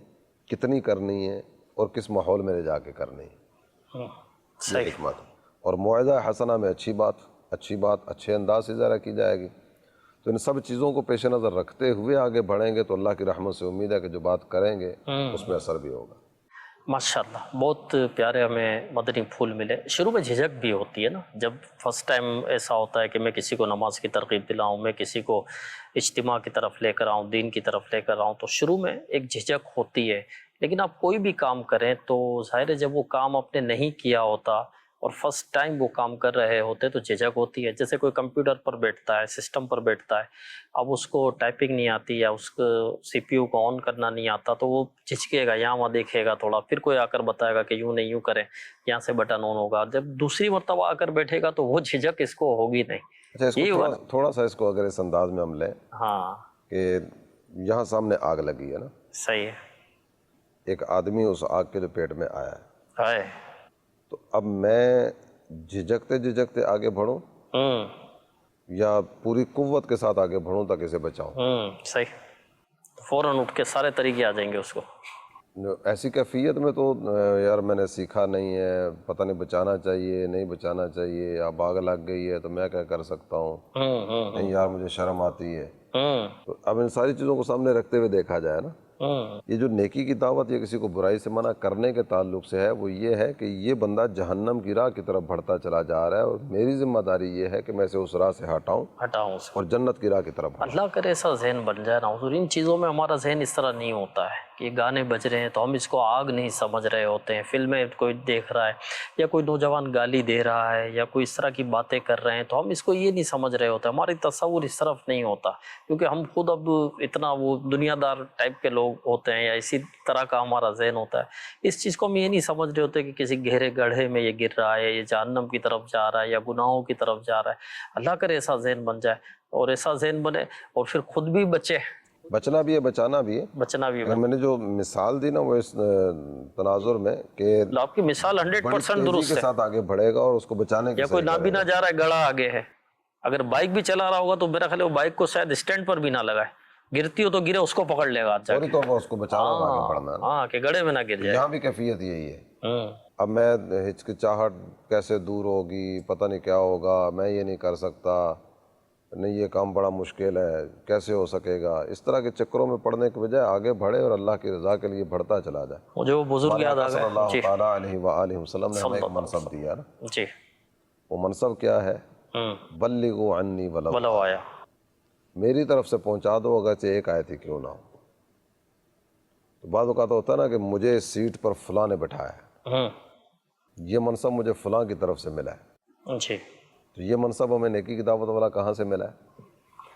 کتنی کرنی ہے اور کس ماحول میں لے جا کے کرنی ہے، یہ حکمت۔ اور موعظہ حسنہ میں اچھی بات اچھے انداز سے ظاہر کی جائے گی۔ تو ان سب چیزوں کو پیش نظر رکھتے ہوئے آگے بڑھیں گے تو اللہ کی رحمت سے امید ہے کہ جو بات کریں گے اس میں اثر بھی ہوگا۔ ماشاءاللہ، بہت پیارے ہمیں مدنی پھول ملے۔ شروع میں جھجک بھی ہوتی ہے نا، جب فرسٹ ٹائم ایسا ہوتا ہے کہ میں کسی کو نماز کی ترغیب دلاؤں، میں کسی کو اجتماع کی طرف لے کر آؤں، دین کی طرف لے کر آؤں، تو شروع میں ایک جھجک ہوتی ہے۔ لیکن آپ کوئی بھی کام کریں تو ظاہر ہے جب وہ کام آپ نے نہیں کیا ہوتا اور فرسٹ ٹائم وہ کام کر رہے ہوتے تو جھجک ہوتی ہے۔ جیسے کوئی کمپیوٹر پر بیٹھتا ہے، سسٹم پر بیٹھتا ہے، اب اس کو ٹائپنگ نہیں آتی یا اس کو سی پی یو کو آن کرنا نہیں آتا تو وہ جھجکے گا، یہاں وہاں دیکھے گا تھوڑا، پھر کوئی آ کر بتائے گا کہ یوں نہیں یوں کریں، یہاں سے بٹن آن ہوگا۔ جب دوسری مرتبہ آ کر بیٹھے گا تو وہ جھجک اس کو ہوگی نہیں۔ اچھا، اس کو تھوڑا سا اس کو اگر اس انداز میں ہم لیں ہاں کہ یہاں سامنے آگ لگی ہے نا، صحیح ہے، ایک آدمی اس آگ کے لپیٹ میں آیا ہے، ہے تو اب میں جھجکتے آگے بڑھوں یا پوری قوت کے ساتھ آگے بڑھوں تاکہ اسے بچاؤں؟ صحیح، فوراً اٹھ کے سارے طریقے آ جائیں گے اس کو۔ ایسی کیفیت میں تو یار میں نے سیکھا نہیں ہے، پتہ نہیں بچانا چاہیے نہیں بچانا چاہیے، اب آگ لگ گئی ہے تو میں کیا کر سکتا ہوں، نہیں یار مجھے شرم آتی ہے۔ تو اب ان ساری چیزوں کو سامنے رکھتے ہوئے دیکھا جائے نا، یہ جو نیکی کی دعوت یا کسی کو برائی سے منع کرنے کے تعلق سے ہے وہ یہ ہے کہ یہ بندہ جہنم کی راہ کی طرف بڑھتا چلا جا رہا ہے، اور میری ذمہ داری یہ ہے کہ میں اسے اس راہ سے ہٹاؤں اس کو، اور جنت کی راہ کی طرف بڑھاؤں۔ اللہ کرے ایسا ذہن بن جائے نا حضور۔ ان چیزوں میں ہمارا ذہن اس طرح نہیں ہوتا ہے کہ گانے بج رہے ہیں تو ہم اس کو آگ نہیں سمجھ رہے ہوتے ہیں، فلمیں کوئی دیکھ رہا ہے یا کوئی نوجوان گالی دے رہا ہے یا کوئی اس طرح کی باتیں کر رہے ہیں تو ہم اس کو یہ نہیں سمجھ رہے ہوتے، ہماری تصور اس طرف نہیں ہوتا، کیونکہ ہم خود اب اتنا وہ دنیا دار ٹائپ کے لوگ ہوتے ہیں یا اسی طرح کا ہمارا ذہن ہوتا ہے۔ اس چیز کو ہم یہ نہیں سمجھ رہے ہوتے کہ کسی گہرے گڑھے میں یہ گر رہا ہے، یہ جہنم کی طرف جا رہا ہے یا گناہوں کی طرف جا رہا ہے۔ اللہ کرے ایسا ذہن بن جائے اور ایسا ذہن بنے اور پھر خود بھی بچے، بچنا بھی ہے بچانا بھی ہے۔ بچنا بھی اگر میں نے جو مثال دی نا وہ اس تناظر میں کہ آپ کی مثال 100% درست کے ہے۔ ساتھ آگے بڑھے گا اور اس کو بچانے کی یا کوئی نابینا جا رہا ہے گڑا آگے ہے، اگر بائک بھی چلا رہا ہوگا تو میرا خیال ہے وہ بائک کو شاید اسٹینڈ پر بھی نہ لگائے، گرتی ہو تو گرے اس کو پکڑ لے گا، فوری طور پر اس کو بچانا اور آگے بڑھنا ہے۔ ہاں کہ گڑے میں نہ گر جائے۔ یہاں بھی کیفیت یہی ہے۔ اب میں ہچکچاہٹ کیسے دور ہوگی، پتہ نہیں کیا ہوگا، میں یہ نہیں کر سکتا، نہیں یہ کام بڑا مشکل ہے، کیسے ہو سکے گا، اس طرح کے چکروں میں پڑنے کے بجائے آگے بڑھے اور اللہ کی رضا کے لیے بڑھتا چلا جائے۔ مجھے وہ بزرگ یاد آ صلی گئے اللہ تعالیٰ علیہ وآلہ وسلم نے ہمیں ایک منصب دیا نا، جی، وہ منصب کیا ہے؟ بلغوا عنی ولو، ولو آیا، میری طرف سے پہنچا دو اگرچہ ایک آیت ہی کیوں نہ ہو۔ تو بعض اوقات ہوتا ہے نا کہ مجھے اس سیٹ پر فلاں نے بٹھایا ہے، یہ منصب مجھے فلاں کی طرف سے ملا ہے، جی، تو یہ منصب ہمیں نیکی کی دعوت والا کہاں سے ملا ہے؟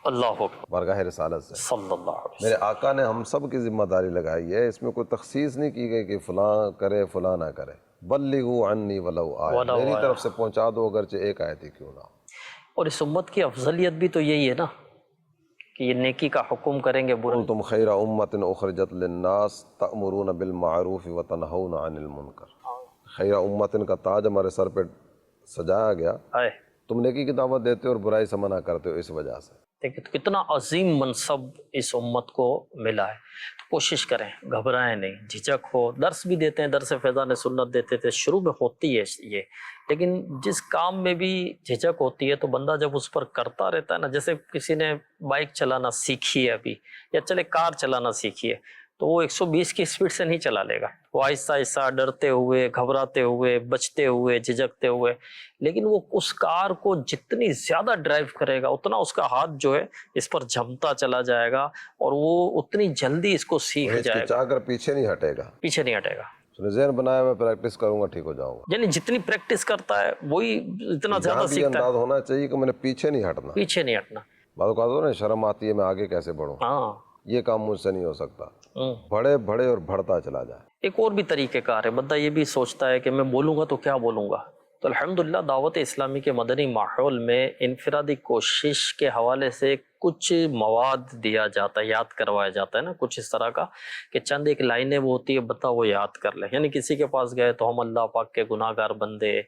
اللہ اکبر، بارگاہ رسالت سے۔ صلی اللہ علیہ میرے آقا نے ہم سب کی ذمہ داری لگائی ہے، اس میں کوئی تخصیص نہیں کی گئی کہ فلاں کرے فلاں نہ کرے۔ بلغوا عنی ولو آیہ، میری طرف سے پہنچا دو اگرچہ ایک آیت ہی کیوں نہ ہو۔ اور اس امت کی افضلیت بھی تو یہی ہے نا کہ یہ نیکی کا حکم کریں گے، برا کنتم خیر امۃ اخرجت للناس تأمرون بالمعروف وتنہون عن المنکر۔ خیر امت کا تاج ہمارے سر پہ سجایا گیا، ہے۔ تم نیکی کی دعوت دیتے ہو اور برائی سے منع کرتے ہو، اس وجہ سے۔ دیکھیں تو کتنا عظیم منصب اس امت کو ملا ہے۔ تو کوشش کریں، گھبرائیں نہیں، جھجک ہو، درس بھی دیتے ہیں، درس فیضان سنت دیتے تھے، شروع میں ہوتی ہے یہ، لیکن جس کام میں بھی جھجک ہوتی ہے تو بندہ جب اس پر کرتا رہتا ہے نا، جیسے کسی نے بائک چلانا سیکھی ہے ابھی یا چلے کار چلانا سیکھی ہے تو وہ 120 کی اسپیڈ سے نہیں چلا لے گا، وہ آہستہ آہستہ ڈرتے ہوئے، گھبراتے ہوئے، بچتے ہوئے، جھجکتے ہوئے، لیکن وہ اس کار کو جتنی زیادہ ڈرائیو کرے گا اتنا اس کا ہاتھ جو ہے اس پر جمتا چلا جائے گا اور وہ اتنی جلدی اس کو سیکھ جائے گا، چاہ کر پیچھے نہیں ہٹے گا، پیچھے نہیں ہٹے گا۔ ذہن بنایا میں پریکٹس کروں گا ٹھیک ہو جاؤں گا، یعنی جتنی پریکٹس کرتا ہے وہی اتنا زیادہ یہاں بھی سیکھتا انداز ہے، ہونا چاہیے کہ میں نے پیچھے نہیں ہٹنا۔ پیچھے نہیں ہٹنا۔ بعض اوقات ہوتا ہے نا شرم آتی ہے میں آگے کیسے بڑھوں، ہاں، یہ کام مجھ سے نہیں ہو سکتا، بڑھے اور بڑھتا چلا جائے۔ ایک اور بھی طریقہ کار ہے، بندہ یہ بھی سوچتا ہے کہ میں بولوں گا تو کیا بولوں گا، تو الحمدللہ دعوت اسلامی کے مدنی ماحول میں انفرادی کوشش کے حوالے سے کچھ مواد دیا جاتا ہے، یاد کروایا جاتا ہے نا، کچھ اس طرح کا کہ چند ایک لائنیں وہ ہوتی ہے، بتا وہ یاد کر لیں. یعنی کسی کے پاس گئے تو ہم اللہ پاک کے گناہ گار بندے،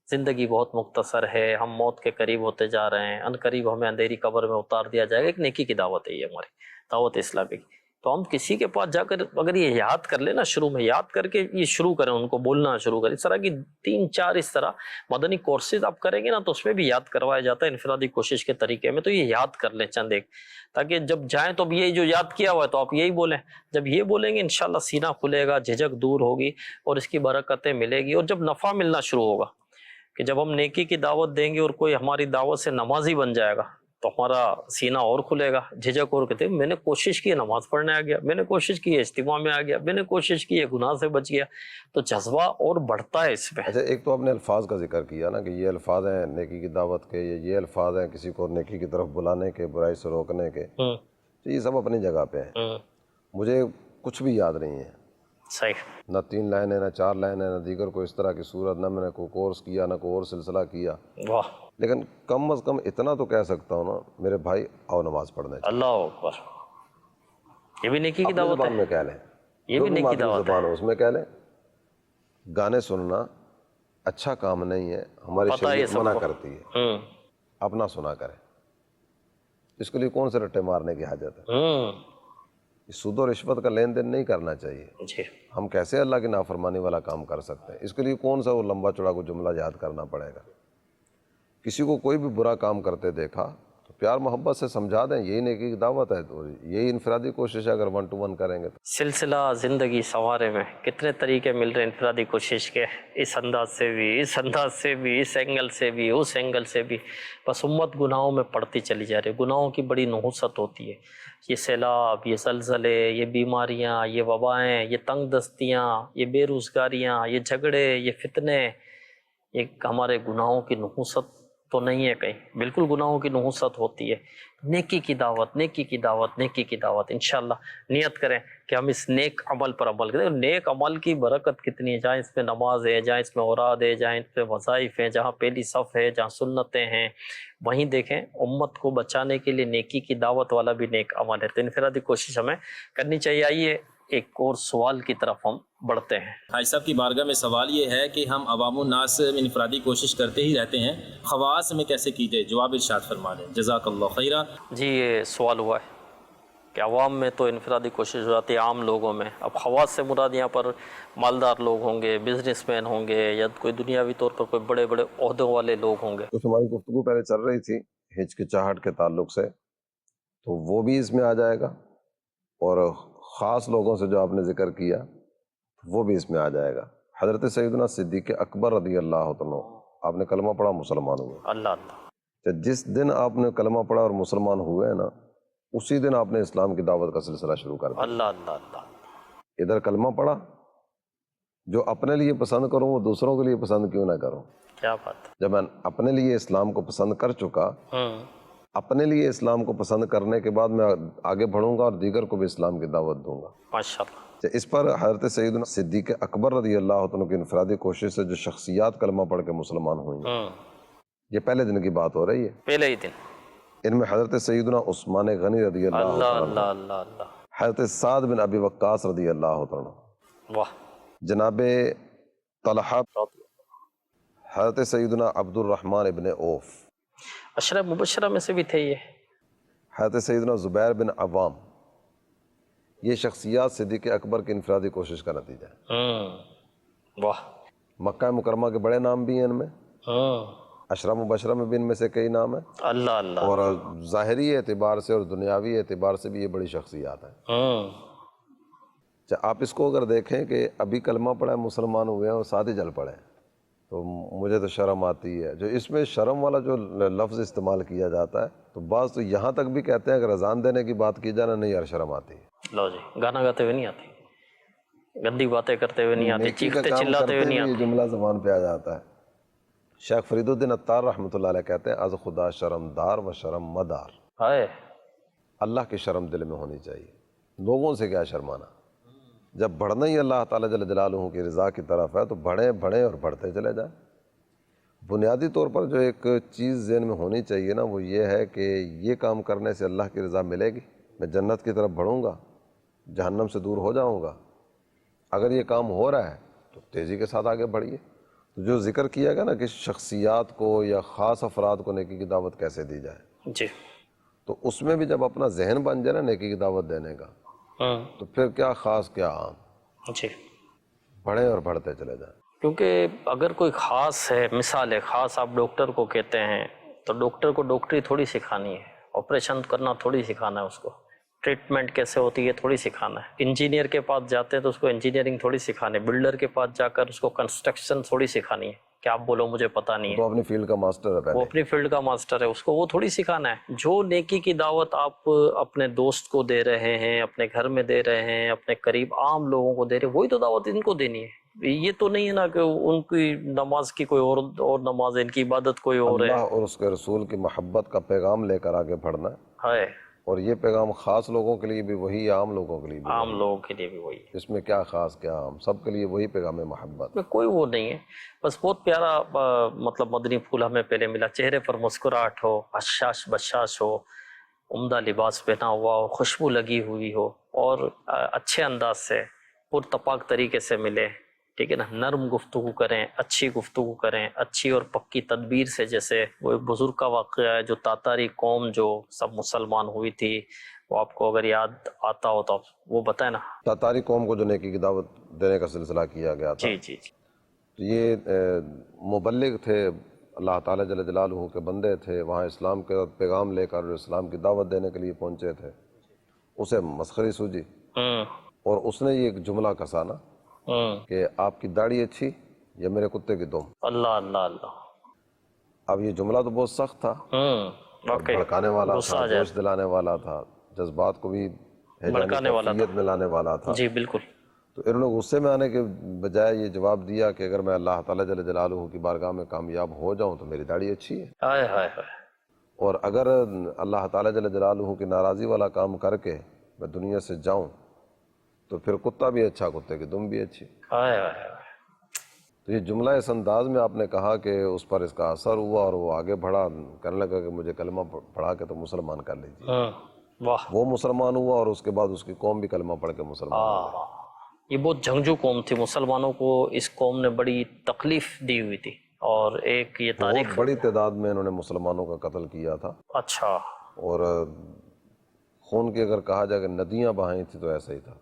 زندگی بہت مختصر ہے، ہم موت کے قریب ہوتے جا رہے ہیں، ان قریب ہمیں اندھیری قبر میں اتار دیا جائے گا. ایک نیکی کی دعوت ہے یہ ہماری دعوت اسلامی کی. تو ہم کسی کے پاس جا کر اگر یہ یاد کر لیں نا، شروع میں یاد کر کے یہ شروع کریں، ان کو بولنا شروع کریں. اس طرح کی 3-4 اس طرح مدنی کورسز آپ کریں گے نا، تو اس میں بھی یاد کروایا جاتا ہے انفرادی کوشش کے طریقے میں. تو یہ یاد کر لیں چند ایک، تاکہ جب جائیں تو اب یہ جو یاد کیا ہوا ہے تو آپ یہی بولیں. جب یہ بولیں گے انشاءاللہ سینہ کھلے گا، جھجک دور ہوگی اور اس کی برکتیں ملے گی. اور جب نفع ملنا شروع ہوگا کہ جب ہم نیکی کی دعوت دیں گے اور کوئی ہماری دعوت سے نمازی بن جائے گا تو ہمارا سینہ اور کھلے گا، جھجک اور کہتے ہیں میں نے کوشش کی نماز پڑھنے آ گیا، میں نے کوشش کی اجتماع میں آ گیا، میں نے کوشش کی گناہ سے بچ گیا. تو جذبہ اور بڑھتا ہے اس میں. اچھا، ایک تو آپ نے الفاظ کا ذکر کیا نا کہ یہ الفاظ ہیں نیکی کی دعوت کے، یہ الفاظ ہیں کسی کو نیکی کی طرف بلانے کے، برائی سے روکنے کے. تو یہ سب اپنی جگہ پہ ہیں. مجھے کچھ بھی یاد نہیں ہے، صحیح، نہ 3 لائنیں، نہ 4 لائنیں، نہ دیگر کوئی اس طرح کی صورت، نہ میں نے کوئی کورس کیا، نہ کوئی اور سلسلہ کیا. واہ، لیکن کم از کم اتنا تو کہہ سکتا ہوں نا میرے بھائی آؤ نماز پڑھنے چاہیے. اللہ اکبر. یہ بھی نیکی کی اپنی دعوت زبان ہے. میں کہہ لیں، یہ جو بھی بھی نیکی مادری دعوت زبان ہے. ہو اس میں کہہ لیں. گانے سننا اچھا کام نہیں ہے، ہماری پتہ ہے یہ شریعت سب منع کو. کرتی ہے. اپنا سنا کریں، اس کے لیے کون سے رٹے مارنے کی حاجت ہے؟ سود و رشوت کا لین دین نہیں کرنا چاہیے. جی، ہم کیسے اللہ کی نافرمانی والا کام کر سکتے ہیں؟ اس کے لیے کون سا وہ لمبا چوڑا کو جملہ یاد کرنا پڑے گا؟ کسی کو کوئی بھی برا کام کرتے دیکھا تو پیار محبت سے سمجھا دیں، یہی نیکی کی دعوت ہے. تو یہی انفرادی کوشش ہے اگر 1 to 1 کریں گے تو. سلسلہ زندگی سنوارے میں کتنے طریقے مل رہے ہیں انفرادی کوشش کے، اس انداز سے بھی، اس انداز سے بھی، اس اینگل سے بھی، اس اینگل سے بھی. بس امت گناہوں میں پڑتی چلی جا رہی ہے. گناہوں کی بڑی نحوست ہوتی ہے. یہ سیلاب، یہ زلزلے، یہ بیماریاں، یہ وبائیں، یہ تنگ دستیاں، یہ بے روزگاریاں، یہ جھگڑے، یہ فتنے، یہ ہمارے گناہوں کی نحوست تو نہیں ہے کہیں. بالکل گناہوں کی نحوست ہوتی ہے. نیکی کی دعوت، نیکی کی دعوت، نیکی کی دعوت. انشاءاللہ نیت کریں کہ ہم اس نیک عمل پر عمل کریں. نیک عمل کی برکت کتنی ہے، جہاں اس میں نماز ہے، جہاں اس میں اوراد ہے، جہاں اس میں وظائف ہیں، جہاں پہلی صف ہے، جہاں سنتیں ہیں. وہیں دیکھیں امت کو بچانے کے لیے نیکی کی دعوت والا بھی نیک عمل ہے. تو انفرادی کوشش ہمیں کرنی چاہیے. آئیے ایک اور سوال کی طرف ہم بڑھتے ہیں. حاج صاحب کی بارگاہ میں سوال یہ ہے کہ ہم عوام الناس میں انفرادی کوشش کرتے ہی رہتے ہیں، خواص میں کیسے کی جائے؟ جواب ارشاد فرما دیں، جزاک اللہ خیرہ. جی، یہ سوال ہوا ہے کہ عوام میں تو انفرادی کوشش ہو جاتی ہے، عام لوگوں میں. اب خواص سے مراد یہاں پر مالدار لوگ ہوں گے، بزنس مین ہوں گے، یا کوئی دنیاوی طور پر کوئی بڑے بڑے عہدوں والے لوگ ہوں گے. کچھ ہماری گفتگو پہلے چل رہی تھی ہچکچاہٹ کے تعلق سے، تو وہ بھی اس میں آ جائے گا. اور خاص لوگوں سے جو آپ نے ذکر کیا وہ بھی اس میں آ جائے گا. حضرت سیدنا صدیق اکبر رضی اللہ عنہ، آپ نے کلمہ پڑھا، مسلمان ہوئے. اللہ اللہ. کہ جس دن آپ نے کلمہ پڑھا اور مسلمان ہوئے ہیں نا، اسی دن آپ نے اسلام کی دعوت کا سلسلہ شروع کر دیا. اللہ اللہ اللہ. ادھر کلمہ پڑھا، جو اپنے لیے پسند کروں وہ دوسروں کے لیے پسند کیوں نہ کروں. کیا بات ہے. جب میں اپنے لیے اسلام کو پسند کر چکا، اپنے لیے اسلام کو پسند کرنے کے بعد میں آگے بڑھوں گا اور دیگر کو بھی اسلام کی دعوت دوں گا. ماشاءاللہ. اس پر حضرت سیدنا صدیق اکبر رضی اللہ عنہ کی انفرادی کوشش سے جو شخصیات کلمہ پڑھ کے مسلمان ہوئی ہیں، یہ پہلے دن کی بات ہو رہی ہے. پہلے ہی دن. ان میں حضرت سیدنا عثمان غنی رضی اللہ اللہ عنہ، اللہ اللہ اللہ. حضرت سعد بن ابی وقاص رضی اللہ عنہ، واہ. جناب طلحہ، حضرت سیدنا عبد الرحمن ابن عوف، عشرہ مبشرہ میں سے بھی تھے یہ. حضرت سیدنا زبیر بن عوام. یہ شخصیات صدیق اکبر کی انفرادی کوشش کا نتیجہ ہے. واہ. مکہ مکرمہ کے بڑے نام بھی ہیں ان میں، عشرہ مبشرہ میں بھی ان میں سے کئی نام ہیں. اللہ اللہ. اور ظاہری اعتبار سے اور دنیاوی اعتبار سے بھی یہ بڑی شخصیات ہیں. آپ اس کو اگر دیکھیں کہ ابھی کلمہ پڑھا ہے، مسلمان ہوئے ہیں اور ساتھ ہی جل پڑے ہیں، تو مجھے تو شرم آتی ہے. جو اس میں شرم والا جو لفظ استعمال کیا جاتا ہے، تو بعض تو یہاں تک بھی کہتے ہیں اگر اذان دینے کی بات کی جانا، نہیں یار شرم آتی ہے. لو جی، گانا گاتے ہوئے نہیں آتی، گندی باتیں کرتے ہوئے نہیں آتی، نیکی کا چیختے کام چلاتے کرتے ہوئے نہیں ہوئے یہ آتی. جملہ زبان پہ آ جاتا ہے. شیخ فرید الدین عطار رحمۃ اللہ علیہ کہتے ہیں از خدا شرم دار و شرم مدار. ہائے. اللہ کی شرم دل میں ہونی چاہیے، لوگوں سے کیا شرمانا. جب بڑھنا ہی اللہ تعالیٰ جل جلالہ کی رضا کی طرف ہے تو بڑھیں بڑھیں اور بڑھتے چلے جائیں. بنیادی طور پر جو ایک چیز ذہن میں ہونی چاہیے نا، وہ یہ ہے کہ یہ کام کرنے سے اللہ کی رضا ملے گی، میں جنت کی طرف بڑھوں گا، جہنم سے دور ہو جاؤں گا۔ اگر یہ کام ہو رہا ہے تو تیزی کے ساتھ آگے بڑھیے۔ تو جو ذکر کیا گیا نا کہ شخصیات کو یا خاص افراد کو نیکی کی دعوت کیسے دی جائے، جی تو اس میں بھی جب اپنا ذہن بن جائے نا نیکی کی دعوت دینے کا، تو پھر کیا خاص کیا عام، جی، بڑھیں اور بڑھتے چلے جائیں۔ کیونکہ اگر کوئی خاص ہے، مثال ہے خاص، آپ ڈاکٹر کو کہتے ہیں تو ڈاکٹر کو ڈاکٹری تھوڑی سکھانی ہے، آپریشن کرنا تھوڑی سکھانا ہے، اس کو ٹریٹمنٹ کیسے ہوتی ہے تھوڑی سکھانا ہے۔ انجینئر کے پاس جاتے ہیں تو اس کو انجینئرنگ تھوڑی سکھانے، بلڈر کے پاس جا کر اس کو کنسٹرکشن تھوڑی سکھانی ہے کہ آپ بولو مجھے پتہ نہیں تو ہے، اپنی فیلڈ کا ماسٹر ہے وہ پہلے۔ اپنی فیلڈ کا ماسٹر ہے، اس کو وہ تھوڑی سکھانا ہے۔ جو نیکی کی دعوت آپ اپنے دوست کو دے رہے ہیں، اپنے گھر میں دے رہے ہیں، اپنے قریب عام لوگوں کو دے رہے ہیں، وہی تو دعوت ان کو دینی ہے۔ یہ تو نہیں ہے نا کہ ان کی نماز کی کوئی اور نماز ہے، ان کی عبادت کوئی اور ہے۔ اللہ اور اس کے رسول کی محبت کا پیغام لے کر آگے بڑھنا ہے، ہے اور یہ پیغام خاص لوگوں کے لیے بھی وہی، عام لوگوں کے لیے بھی عام وہی۔ لوگوں کے لیے بھی وہی ہے، اس میں کیا خاص کیا عام، سب کے لیے وہی پیغام محبت۔ اس میں کوئی وہ نہیں ہے۔ بس بہت پیارا مطلب مدنی پھول ہمیں پہلے ملا، چہرے پر مسکراہٹ ہو، حشاش بشاش ہو، عمدہ لباس پہنا ہوا ہو، خوشبو لگی ہوئی ہو، اور اچھے انداز سے پرتپاک طریقے سے ملے، ٹھیک ہے نا، نرم گفتگو کریں، اچھی گفتگو کریں، اچھی اور پکی تدبیر سے۔ جیسے وہ ایک بزرگ کا واقعہ ہے، جو تاتاری قوم جو سب مسلمان ہوئی تھی، وہ آپ کو اگر یاد آتا ہو تو آپ وہ بتائیں نا۔ تاتاری قوم کو جو نیکی کی دعوت دینے کا سلسلہ کیا گیا تھا، جی جی جی، تو یہ مبلغ تھے، اللہ تعالیٰ جل جلالہ کے بندے تھے، وہاں اسلام کے پیغام لے کر اسلام کی دعوت دینے کے لیے پہنچے تھے۔ اسے مسخری سوجی، اور اس نے یہ ایک جملہ کسا نا کہ آپ کی داڑھی اچھی یا میرے کتے کی دم۔ اللہ اللہ اللہ، اب یہ جملہ تو بہت سخت تھا، واقعی بھڑکانے والا غصہ تھا، آ جائے، جوش دلانے والا تھا، جذبات کو بھی بھڑکانے والا تھا، کیفیت میں لانے والا تھا۔ جی بالکل۔ تو ان لوگ غصے میں آنے کے بجائے یہ جواب دیا کہ اگر میں اللہ تعالیٰ جل جلالہ کی بارگاہ میں کامیاب ہو جاؤں تو میری داڑھی اچھی ہے، ہائے ہائے ہائے، اور اگر اللہ تعالیٰ جل جلالہ کی ناراضی والا کام کر کے میں دنیا سے جاؤں تو پھر کتا بھی اچھا، کتے کی دم بھی اچھی۔ ہائے ہائے ہائے، تو یہ جملہ اس انداز میں آپ نے کہا کہ اس پر اس کا اثر ہوا، اور وہ آگے بڑھا، کہنے لگا کہ مجھے کلمہ پڑھا کے تو مسلمان کر لیجیے۔ واہ، وہ مسلمان ہوا، اور اس کے بعد اس کی قوم بھی کلمہ پڑھ کے مسلمان ہوا۔ یہ بہت جنگجو قوم تھی، مسلمانوں کو اس قوم نے بڑی تکلیف دی ہوئی تھی، اور ایک یہ تاریخ بہت بڑی تعداد میں انہوں نے مسلمانوں کا قتل کیا تھا، اچھا، اور خون کی اگر کہا جائے کہ ندیاں بہائیں تھی تو ایسا ہی تھا۔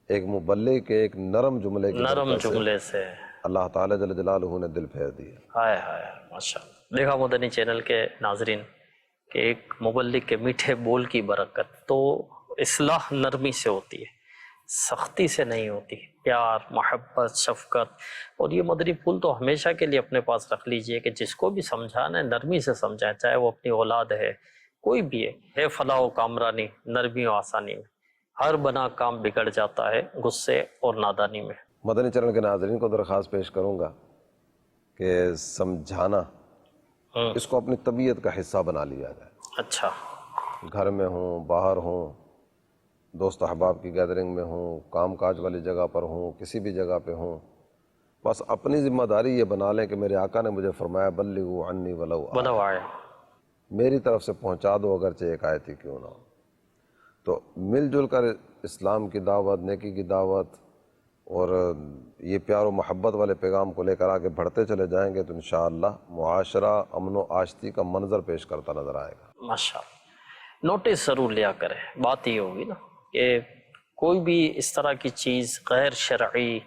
ایک مبلغ کے ایک نرم جملے کی نرم برکت سے جملے سے، اللہ تعالیٰ جل جلالہ نے دل پھیر دیا۔ ہائے ہائے، ماشاء اللہ۔ دیکھا مدنی چینل کے ناظرین کہ ایک مبلغ کے میٹھے بول کی برکت، تو اصلاح نرمی سے ہوتی ہے، سختی سے نہیں ہوتی، پیار، محبت، شفقت۔ اور یہ مدنی پھول تو ہمیشہ کے لیے اپنے پاس رکھ لیجئے کہ جس کو بھی سمجھانا ہے نرمی سے سمجھائیں، چاہے وہ اپنی اولاد ہے، کوئی بھی ہے فلاح و کامرانی، نرمی و آسانی میں۔ ہر بنا کام بگڑ جاتا ہے غصے اور نادانی میں۔ مدنی چینل کے ناظرین کو درخواست پیش کروں گا کہ سمجھانا اس کو اپنی طبیعت کا حصہ بنا لیا جائے۔ اچھا، گھر میں ہوں، باہر ہوں، دوست احباب کی گیدرنگ میں ہوں، کام کاج والی جگہ پر ہوں، کسی بھی جگہ پہ ہوں، بس اپنی ذمہ داری یہ بنا لیں کہ میرے آقا نے مجھے فرمایا بلغوا عنی ولو آیہ، بلو آئے، میری طرف سے پہنچا دو اگرچہ ایک آیت ہی کیوں نہ ہو۔ تو مل جل کر اسلام کی دعوت، نیکی کی دعوت اور یہ پیار و محبت والے پیغام کو لے کر آگے بڑھتے چلے جائیں گے تو انشاءاللہ معاشرہ امن و آشتی کا منظر پیش کرتا نظر آئے گا۔ ماشاءاللہ۔ نوٹس ضرور لیا کریں، بات یہ ہوگی نا کہ کوئی بھی اس طرح کی چیز غیر شرعی،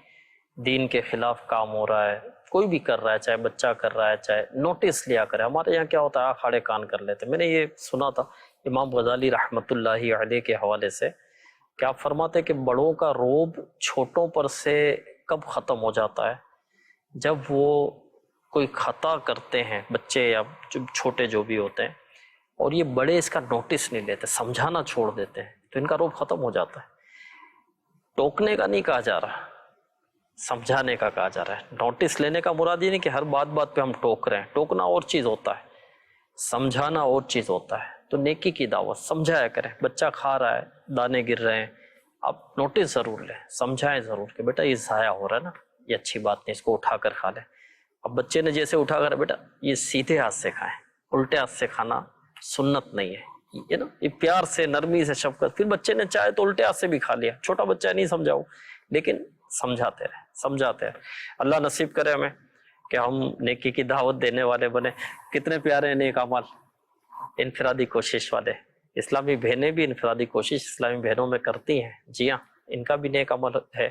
دین کے خلاف کام ہو رہا ہے، کوئی بھی کر رہا ہے، چاہے بچہ کر رہا ہے، چاہے نوٹس لیا کرے۔ ہمارے یہاں کیا ہوتا ہے، کھاڑے کان کر لیتے۔ میں نے یہ سنا تھا امام غزالی رحمۃ اللہ علیہ کے حوالے سے کہ آپ فرماتے کہ بڑوں کا روب چھوٹوں پر سے کب ختم ہو جاتا ہے، جب وہ کوئی خطا کرتے ہیں، بچے یا چھوٹے جو بھی ہوتے ہیں، اور یہ بڑے اس کا نوٹس نہیں لیتے، سمجھانا چھوڑ دیتے ہیں، تو ان کا روب ختم ہو جاتا ہے۔ ٹوکنے کا نہیں کہا جا رہا، سمجھانے کا کہا جا رہا ہے۔ نوٹس لینے کا مراد یہ نہیں کہ ہر بات پہ ہم ٹوک رہے ہیں، ٹوکنا اور چیز ہوتا ہے، سمجھانا اور چیز ہوتا ہے۔ تو نیکی کی دعوت سمجھایا کریں، بچہ کھا رہا ہے، دانے گر رہے ہیں، آپ نوٹس ضرور لیں، سمجھائیں ضرور کہ بیٹا یہ ضائع ہو رہا ہے نا، یہ اچھی بات نہیں، اس کو اٹھا کر کھا لیں۔ اب بچے نے جیسے اٹھا کر بیٹا یہ سیدھے ہاتھ سے کھائیں، الٹے ہاتھ سے کھانا سنت نہیں ہے، یہ نا یہ پیار سے نرمی سے شفقت. پھر بچے نے چاہے تو الٹے ہاتھ سے بھی کھا لیا، چھوٹا بچہ نہیں سمجھاؤ لیکن سمجھاتے رہے. اللہ نصیب کرے ہمیں کہ ہم نیکی کی دعوت دینے والے بنے. کتنے پیارے ہیں نیک اعمال، انفرادی کوشش والے. اسلامی بہنیں بھی انفرادی کوشش اسلامی بہنوں میں کرتی ہیں، جی ہاں ان کا بھی نیک عمل ہے.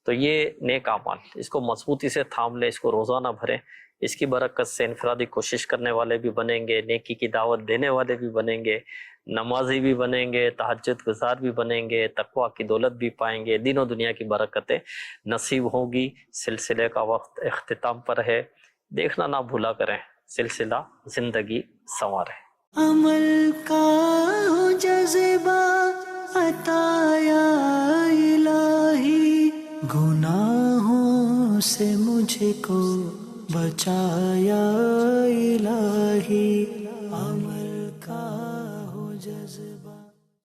تو یہ نیک اعمال اس کو مضبوطی سے تھام لیں، اس کو روزانہ بھریں. اس کی برکت سے انفرادی کوشش کرنے والے بھی بنیں گے، نیکی کی دعوت دینے والے بھی بنیں گے، نمازی بھی بنیں گے، تہجد گزار بھی بنیں گے، تقویٰ کی دولت بھی پائیں گے، دین و دنیا کی برکتیں نصیب ہوگی. سلسلے کا وقت اختتام پر ہے، دیکھنا نہ بھولا کریں. سلسلہ زندگی سنوارے. عمل کا ہو جذبہ عطا یا الہی، گناہوں سے مجھ کو بچایا الہی.